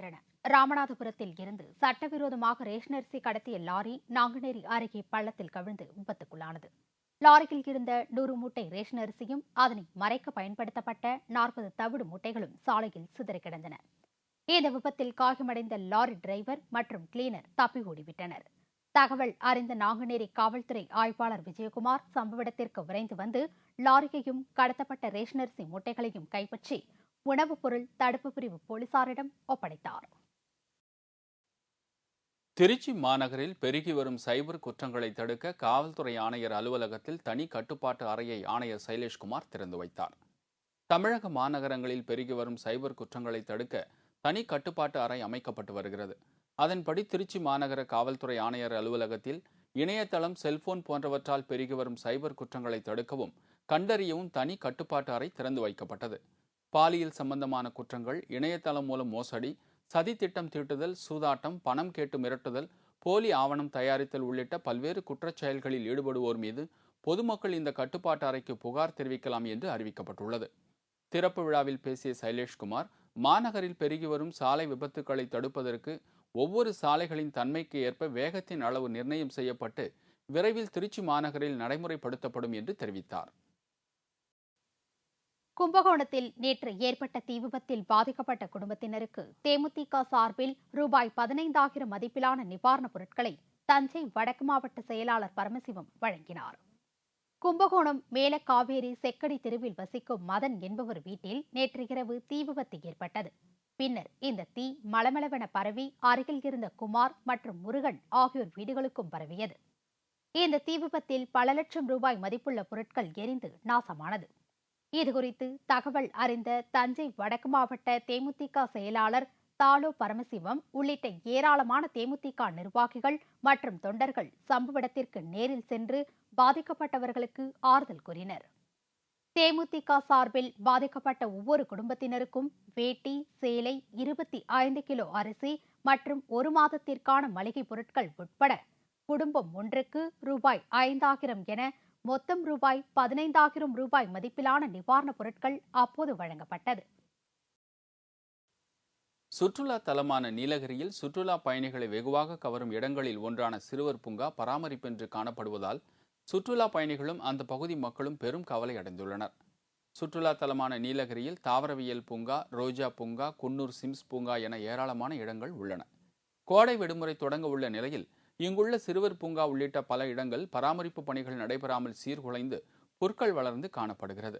வருகின்றன. ராமநாதபுரத்தில் இருந்து சட்டவிரோதமாக ரேஷன் அரிசி கடத்திய லாரி நாங்குநேரி அருகே பள்ளத்தில் கவிழ்ந்து விபத்துக்குள்ளானது. லாரியில் இருந்த 100 மூட்டை ரேஷன் அரிசியும் அதனை மறைக்க பயன்படுத்தப்பட்ட 40 தவிடு மூட்டைகளும் சாலையில் சிதறி கிடந்தன. இந்த விபத்தில் காயமடைந்த லாரி டிரைவர் மற்றும் கிளீனர் தப்பி ஓடிவிட்டனர். தகவல் அறிந்த நாங்குநேரி காவல்துறை ஆய்வாளர் விஜயகுமார் சம்பவ இடத்திற்கு விரைந்து வந்து லாரியையும் கடத்தப்பட்ட ரேஷன் அரிசி மூட்டைகளையும் கைப்பற்றி உணவுப் பொருள் தடுப்பு பிரிவு போலீசாரிடம் ஒப்படைத்தார். திருச்சி மாநகரில் பெருகி வரும் சைபர் குற்றங்களை தடுக்க காவல்துறை ஆணையர் அலுவலகத்தில் தனி கட்டுப்பாட்டு அறையை ஆணையர் சைலேஷ்குமார் திறந்து வைத்தார். தமிழக மாநகரங்களில் பெருகி வரும் சைபர் குற்றங்களை தடுக்க தனி கட்டுப்பாட்டு அறை அமைக்கப்பட்டு வருகிறது. அதன்படி திருச்சி மாநகர காவல்துறை ஆணையர் அலுவலகத்தில் இணையதளம், செல்போன் போன்றவற்றால் பெருகி வரும் சைபர் குற்றங்களை தடுக்கவும் கண்டறியவும் தனி கட்டுப்பாட்டு அறை திறந்து வைக்கப்பட்டது. பாலியல் சம்பந்தமான குற்றங்கள், இணையதளம் மூலம் மோசடி, சதி திட்டம் தீட்டுதல், சூதாட்டம், பணம் கேட்டு மிரட்டுதல், போலி ஆவணம் தயாரித்தல் உள்ளிட்ட பல்வேறு குற்றச்செயல்களில் ஈடுபடுவோர் மீது பொதுமக்கள் இந்த கட்டுப்பாட்டு அறைக்கு புகார் தெரிவிக்கலாம் என்று அறிவிக்கப்பட்டுள்ளது. திறப்பு விழாவில் பேசிய சைலேஷ்குமார், மாநகரில் பெருகி வரும் சாலை விபத்துக்களை தடுப்பதற்கு ஒவ்வொரு சாலைகளின் தன்மைக்கு ஏற்ப வேகத்தின் அளவு நிர்ணயம் செய்யப்பட்டு விரைவில் திருச்சி மாநகரில் நடைமுறைப்படுத்தப்படும் என்று தெரிவித்தார். கும்பகோணத்தில் நேற்று ஏற்பட்ட தீ விபத்தில் பாதிக்கப்பட்ட குடும்பத்தினருக்கு தேமுதிக சார்பில் ரூபாய் 15,000 மதிப்பிலான நிவாரணப் பொருட்களை தஞ்சை வடக்கு மாவட்ட செயலாளர் பரமசிவம் வழங்கினார். கும்பகோணம் மேலக்காவேரி செக்கடி தெருவில் வசிக்கும் மதன் என்பவர் வீட்டில் நேற்று இரவு தீ விபத்து ஏற்பட்டது. பின்னர் இந்த தீ மளமளவென பரவி அருகில் இருந்த குமார் மற்றும் முருகன் ஆகியோர் வீடுகளுக்கும் பரவியது. இந்த தீ விபத்தில் பல லட்சம் ரூபாய் மதிப்புள்ள பொருட்கள் எரிந்து நாசமானது. இதுகுறித்து தகவல் அறிந்த தஞ்சை வடக்கு மாவட்ட தேமுதிக செயலாளர் தாலோ பரமசிவம் உள்ளிட்ட ஏராளமான தேமுதிக நிர்வாகிகள் மற்றும் தொண்டர்கள் சம்பவ இடத்திற்கு நேரில் சென்று பாதிக்கப்பட்டவர்களுக்கு ஆறுதல் கூறினர். தேமுதிக சார்பில் பாதிக்கப்பட்ட ஒவ்வொரு குடும்பத்தினருக்கும் வேட்டி, சேலை, 25 கிலோ அரிசி மற்றும் 1 மாதத்திற்கான மளிகை பொருட்கள் உட்பட குடும்பம் ஒன்றுக்கு ரூபாய் 5,000 என மொத்தம் ரூபாய் 15,000 மதிப்பிலான நிவாரணப் பொருட்கள் அப்போது வழங்கப்பட்டது. சுற்றுலா தலமான நீலகிரியில் சுற்றுலா பயணிகளை வெகுவாக கவரும் இடங்களில் ஒன்றான சிறுவர் பூங்கா பராமரிப்பின்றி காணப்படுவதால் சுற்றுலா பயணிகளும் அந்த பகுதி மக்களும் பெரும் கவலை அடைந்துள்ளனர். சுற்றுலா தலமான நீலகிரியில் தாவரவியல் பூங்கா, ரோஜா பூங்கா, குன்னூர் சிம்ஸ் பூங்கா என ஏராளமான இடங்கள் உள்ளன. கோடை விடுமுறை தொடங்க உள்ள நிலையில் இங்குள்ள சிறுவர் பூங்கா உள்ளிட்ட பல இடங்கள் பராமரிப்பு பணிகள் நடைபெறாமல் சீர்குலைந்து புற்கள் வளர்ந்து காணப்படுகிறது.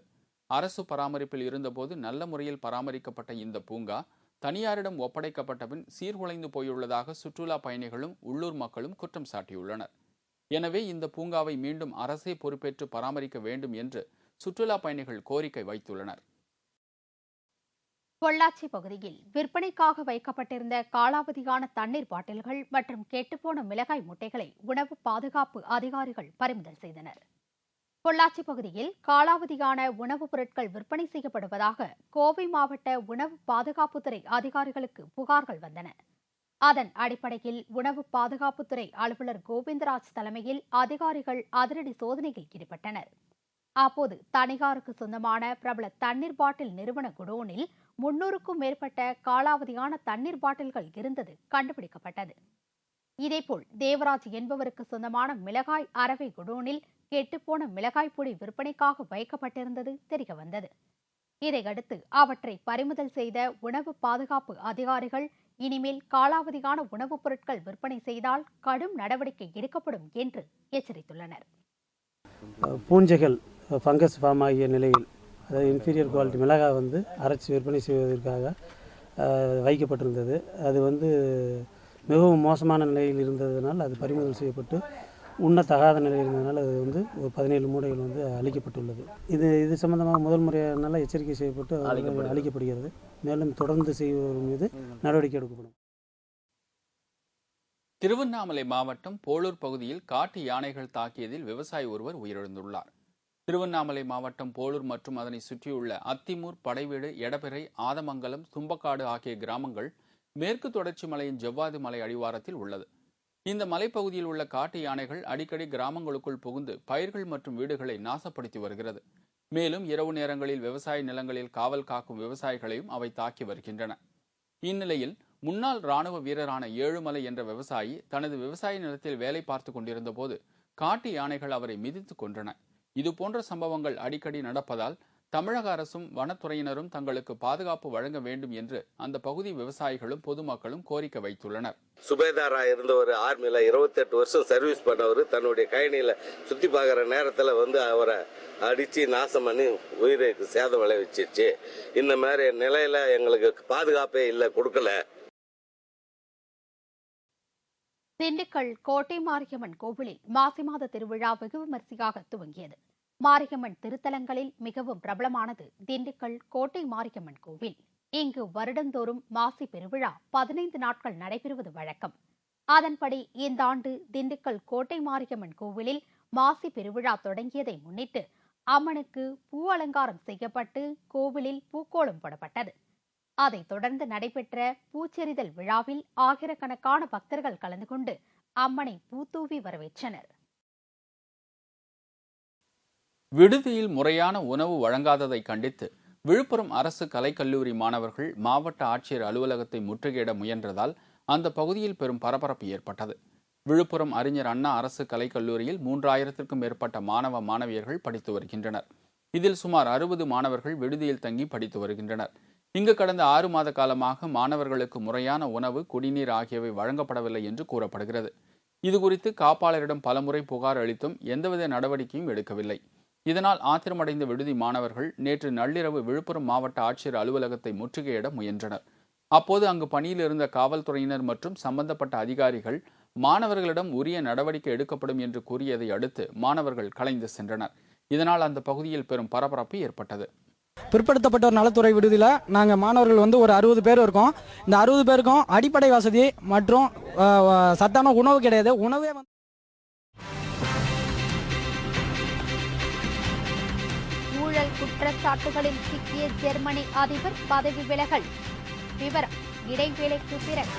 அரசு பராமரிப்பில் இருந்தபோது நல்ல முறையில் பராமரிக்கப்பட்ட இந்த பூங்கா தனியாரிடம் ஒப்படைக்கப்பட்ட பின் சீர்குலைந்து போயுள்ளதாக சுற்றுலா பயணிகளும் உள்ளூர் மக்களும் குற்றம் சாட்டியுள்ளனர். எனவே இந்த பூங்காவை மீண்டும் அரசே பொறுப்பேற்று பராமரிக்க வேண்டும் என்று சுற்றுலா பயணிகள் கோரிக்கை வைத்துள்ளனர். பொள்ளாச்சி பகுதியில் விற்பனைக்காக வைக்கப்பட்டிருந்த காலாவதியான தண்ணீர் பாட்டில்கள் மற்றும் கெட்டுப்போன மிளகாய் மூட்டைகளை உணவு பாதுகாப்பு அதிகாரிகள் பறிமுதல் செய்தனர். பொள்ளாச்சி பகுதியில் காலாவதியான உணவுப் பொருட்கள் விற்பனை செய்யப்படுவதாக கோவை மாவட்ட உணவு பாதுகாப்புத்துறை அதிகாரிகளுக்கு புகார்கள் வந்தன. அதன் அடிப்படையில் உணவு பாதுகாப்புத்துறை அலுவலர் கோவிந்தராஜ் தலைமையில் அதிகாரிகள் அதிரடி சோதனையில் ஈடுபட்டனர். அப்போது தனியாருக்கு சொந்தமான பிரபல தண்ணீர் பாட்டில் நிறுவன குடோனில் 300க்கும் மேற்பட்ட காலாவதியான தண்ணீர் பாட்டில்கள் இருந்தது கண்டுபிடிக்கப்பட்டது. இதேபோல் தேவராஜ் என்பவருக்கு சொந்தமான மிளகாய் அரவை குடோனில் கெட்டுப்போன மிளகாய் பொடி விற்பனைக்காக வைக்கப்பட்டிருந்தது தெரியவந்தது. இதையடுத்து அவற்றை பறிமுதல் செய்த உணவு பாதுகாப்பு அதிகாரிகள் இனிமேல் காலாவதியான உணவுப் பொருட்கள் விற்பனை செய்தால் கடும் நடவடிக்கை எடுக்கப்படும் என்று எச்சரித்துள்ளனர். பூஞ்சைகள் ஃபங்கஸ் ஃபார்ம் ஆகிய நிலையில், அதாவது இன்ஃபீரியர் குவாலிட்டி மிளகாய் அரைச்சி விற்பனை செய்வதற்காக வைக்கப்பட்டிருந்தது. அது மிகவும் மோசமான நிலையில் இருந்ததுனால் அது பறிமுதல் செய்யப்பட்டு உண்ணத்தகாத நிலையில் இருந்ததுனால அது ஒரு 17 மூடைகள் அளிக்கப்பட்டுள்ளது. இது சம்பந்தமாக முதல் முறையாக எச்சரிக்கை செய்யப்பட்டு அளிக்கப்படுகிறது. மேலும் தொடர்ந்து செய்வதன் மீது நடவடிக்கை எடுக்கப்படும். திருவண்ணாமலை மாவட்டம் போளூர் பகுதியில் காட்டு யானைகள் தாக்கியதில் விவசாயி ஒருவர் உயிரிழந்துள்ளார். திருவண்ணாமலை மாவட்டம் போளூர் மற்றும் அதனை சுற்றியுள்ள அத்திமூர், படைவீடு, எடபிறை, ஆதமங்கலம், தும்பக்காடு ஆகிய கிராமங்கள் மேற்கு தொடர்ச்சி மலையின் ஜவ்வாது மலை அடிவாரத்தில் உள்ளது. இந்த மலைப்பகுதியில் உள்ள காட்டு யானைகள் அடிக்கடி கிராமங்களுக்குள் புகுந்து பயிர்கள் மற்றும் வீடுகளை நாசப்படுத்தி வருகிறது. மேலும் இரவு நேரங்களில் விவசாய நிலங்களில் காவல் காக்கும் விவசாயிகளையும் அவை தாக்கி வருகின்றன. இந்நிலையில் முன்னாள் ராணுவ வீரரான ஏழுமலை என்ற விவசாயி தனது விவசாய நிலத்தில் வேலை பார்த்து கொண்டிருந்த போது காட்டு யானைகள் அவரை மிதித்து கொன்றன. இதுபோன்ற சம்பவங்கள் அடிக்கடி நடப்பதால் தமிழக அரசும் வனத்துறையினரும் தங்களுக்கு பாதுகாப்பு வழங்க வேண்டும் என்று அந்த பகுதி விவசாயிகளும் பொதுமக்களும் கோரிக்கை வைத்துள்ளனர். சுபேதாரா இருந்தவர், ஆர்மியில 28 வருஷம் சர்வீஸ் பண்ணவர், தன்னுடைய கயனியில சுத்தி பார்க்கிற நேரத்துல அவரை அடிச்சு நாசம் பண்ணி உயிருக்கு சேதம் விளைவிச்சிருச்சு. இந்த மாதிரி நிலையில எங்களுக்கு பாதுகாப்பே இல்லை, கொடுக்கல. திண்டுக்கல் கோட்டை மாரியம்மன் கோவிலில் மாசி மாத திருவிழா வெகு விமரிசையாக துவங்கியது. மாரியம்மன் திருத்தலங்களில் மிகவும் பிரபலமானது திண்டுக்கல் கோட்டை மாரியம்மன் கோவில். இங்கு வருடந்தோறும் மாசி பெருவிழா 15 நாட்கள் நடைபெறுவது வழக்கம். அதன்படி இந்த ஆண்டு திண்டுக்கல் கோட்டை மாரியம்மன் கோவிலில் மாசி பெருவிழா தொடங்கியதை முன்னிட்டு அம்மனுக்கு பூ அலங்காரம் செய்யப்பட்டு கோவிலில் பூக்கோளம் போடப்பட்டது. அதைத் தொடர்ந்து நடைபெற்ற பூச்செறிதல் விழாவில் ஆயிரக்கணக்கான பக்தர்கள் கலந்து கொண்டு அம்மனை பூத்தூவி வரவேற்றனர். விடுதியில் முறையான உணவு வழங்காததை கண்டித்து விழுப்புரம் அரசு கலைக்கல்லூரி மாணவர்கள் மாவட்ட ஆட்சியர் அலுவலகத்தை முற்றுகையிட முயன்றதால் அந்த பகுதியில் பெரும் பரபரப்பு ஏற்பட்டது. விழுப்புரம் அறிஞர் அண்ணா அரசு கலைக்கல்லூரியில் 3000க்கும் மேற்பட்ட மாணவ மாணவியர்கள் படித்து வருகின்றனர். இதில் சுமார் 60 மாணவர்கள் விடுதியில் தங்கி படித்து வருகின்றனர். இங்கு கடந்த 6 மாத காலமாக மாணவர்களுக்கு முறையான உணவு, குடிநீர் ஆகியவை வழங்கப்படவில்லை என்று கூறப்படுகிறது. இதுகுறித்து காப்பாளரிடம் பலமுறை புகார் அளித்தும் எந்தவித நடவடிக்கையும் எடுக்கவில்லை. இதனால் ஆத்திரமடைந்த விடுதி மாணவர்கள் நேற்று நள்ளிரவு விழுப்புரம் மாவட்ட ஆட்சியர் அலுவலகத்தை முற்றுகையிட முயன்றனர். அப்போது அங்கு பணியில் இருந்த காவல்துறையினர் மற்றும் சம்பந்தப்பட்ட அதிகாரிகள் மாணவர்களிடம் உரிய நடவடிக்கை எடுக்கப்படும் என்று கூறியதை அடுத்து மாணவர்கள் கலைந்து சென்றனர். இதனால் அந்த பகுதியில் பெரும் பரபரப்பு ஏற்பட்டது. பிற்படுத்தப்பட்டோர் நலத்துறை விடுதியில் நாங்கள் மாணவர்கள் ஒரு 60 பேர் இருக்கோம். இந்த 60 பேருக்கும் அடிப்படை வசதி மற்றும் சத்தான உணவு கிடையாது. உணவே ஊழல் குற்றச்சாட்டுகளில் சிக்கிய ஜெர்மனி அதிபர் பதவி விலகல். விவரம் இடைவேளைக்கு பிறகு.